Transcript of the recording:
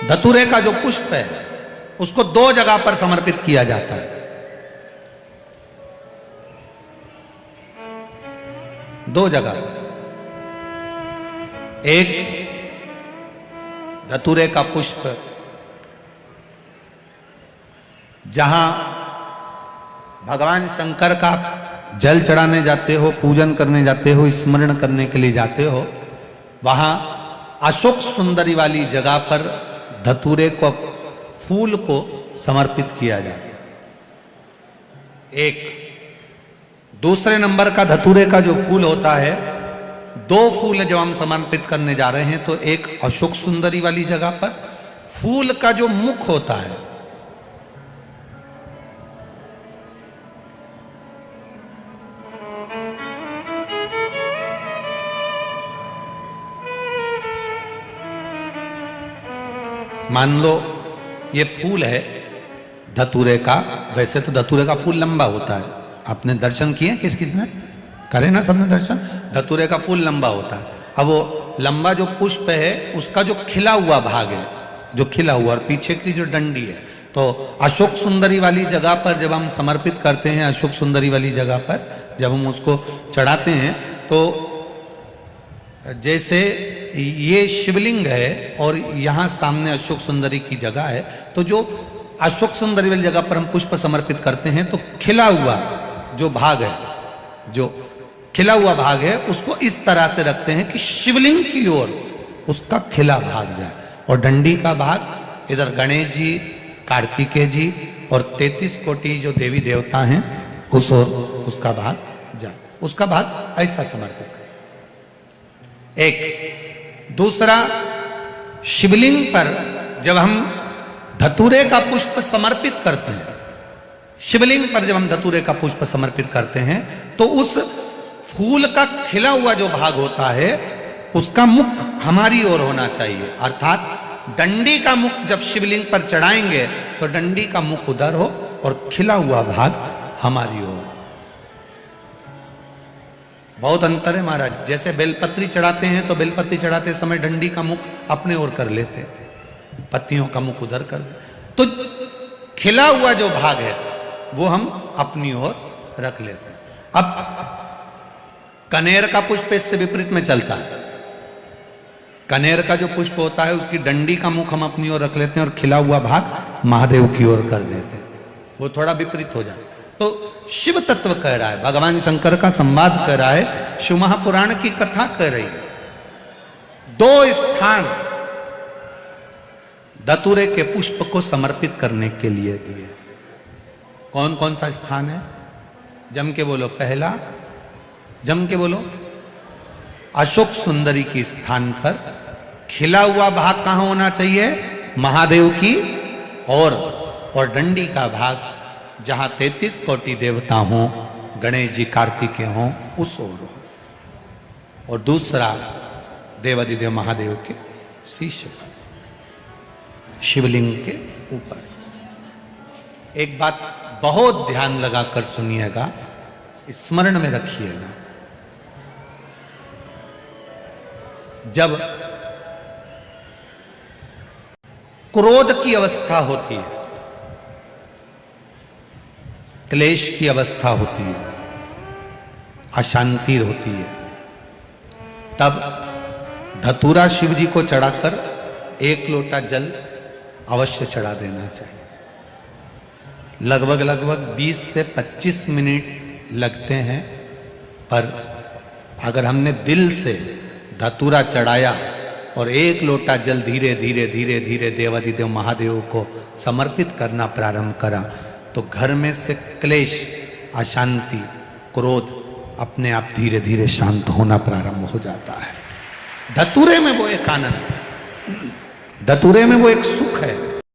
धतूरे का जो पुष्प है उसको दो जगह पर समर्पित किया जाता है। दो जगह, एक धतूरे का पुष्प जहां भगवान शंकर का जल चढ़ाने जाते हो, पूजन करने जाते हो, स्मरण करने के लिए जाते हो, वहां अशोक सुंदरी वाली जगह पर धतूरे को, फूल को समर्पित किया जाए। एक दूसरे नंबर का धतूरे का जो फूल होता है, दो फूल जब हम समर्पित करने जा रहे हैं तो एक अशोक सुंदरी वाली जगह पर, फूल का जो मुख होता है मान लो ये फूल है धतूरे का, वैसे तो धतूरे का फूल लंबा होता है, आपने दर्शन किए किस किसने करे ना सबने दर्शन, धतूरे का फूल लंबा होता है। अब वो लंबा जो पुष्प है उसका जो खिला हुआ भाग है, जो खिला हुआ, और पीछे की जो डंडी है, तो अशोक सुंदरी वाली जगह पर जब हम समर्पित करते हैं, अशोक सुंदरी वाली जगह पर जब हम उसको चढ़ाते हैं, तो जैसे ये शिवलिंग है और यहाँ सामने अशोक सुंदरी की जगह है, तो जो अशोक सुंदरी वाली जगह पर हम पुष्प समर्पित करते हैं तो खिला हुआ जो भाग है, जो खिला हुआ भाग है उसको इस तरह से रखते हैं कि शिवलिंग की ओर उसका खिला भाग जाए, और डंडी का भाग इधर गणेश जी, कार्तिकेय जी और 33 कोटि जो देवी देवता हैं उस ओर उसका भाग जाए, उसका भाग ऐसा समर्पित करें। एक दूसरा, शिवलिंग पर जब हम धतूरे का पुष्प समर्पित करते हैं, शिवलिंग पर जब हम धतूरे का पुष्प समर्पित करते हैं तो उस फूल का खिला हुआ जो भाग होता है उसका मुख हमारी ओर होना चाहिए, अर्थात डंडी का मुख जब शिवलिंग पर चढ़ाएंगे तो डंडी का मुख उधर हो और खिला हुआ भाग हमारी ओर। बहुत अंतर है महाराज, जैसे बेलपत्री चढ़ाते हैं तो बेलपत्री चढ़ाते समय डंडी का मुख अपने ओर कर लेते हैं, पत्तियों का मुख उधर कर देते, तो खिला हुआ जो भाग है वो हम अपनी ओर रख लेते हैं। अब कनेर का पुष्प इससे विपरीत में चलता है, कनेर का जो पुष्प होता है उसकी डंडी का मुख हम अपनी ओर रख लेते हैं और खिला हुआ भाग महादेव की ओर कर देते हैं, वो थोड़ा विपरीत हो जाए। तो शिव तत्व कह रहा है, भगवान शंकर का संवाद कर रहा है, शिव महापुराण की कथा कह रही है। दो स्थान धतूरे के पुष्प को समर्पित करने के लिए दिए, कौन कौन सा स्थान है? जम के बोलो, पहला जम के बोलो, अशोक सुंदरी के स्थान पर खिला हुआ भाग कहां होना चाहिए? महादेव की और डंडी का भाग जहां 33 कोटि देवता हों, गणेश जी, कार्तिकेय हों, उस ओर हो। और दूसरा देवाधिदेव महादेव के शीश पर, शिवलिंग के ऊपर। एक बात बहुत ध्यान लगाकर सुनिएगा, स्मरण में रखिएगा, जब क्रोध की अवस्था होती है, क्लेश की अवस्था होती है, अशांति होती है, तब धतूरा शिव जी को चढ़ाकर 1 लोटा जल अवश्य चढ़ा देना चाहिए। लगभग 20 से 25 मिनट लगते हैं, पर अगर हमने दिल से धतूरा चढ़ाया और 1 लोटा जल धीरे धीरे धीरे धीरे देवाधिदेव महादेव को समर्पित करना प्रारंभ करा तो घर में से क्लेश, अशांति, क्रोध अपने आप धीरे धीरे शांत होना प्रारंभ हो जाता है। धतूरे में वो एक आनंद, धतूरे में वो एक सुख है।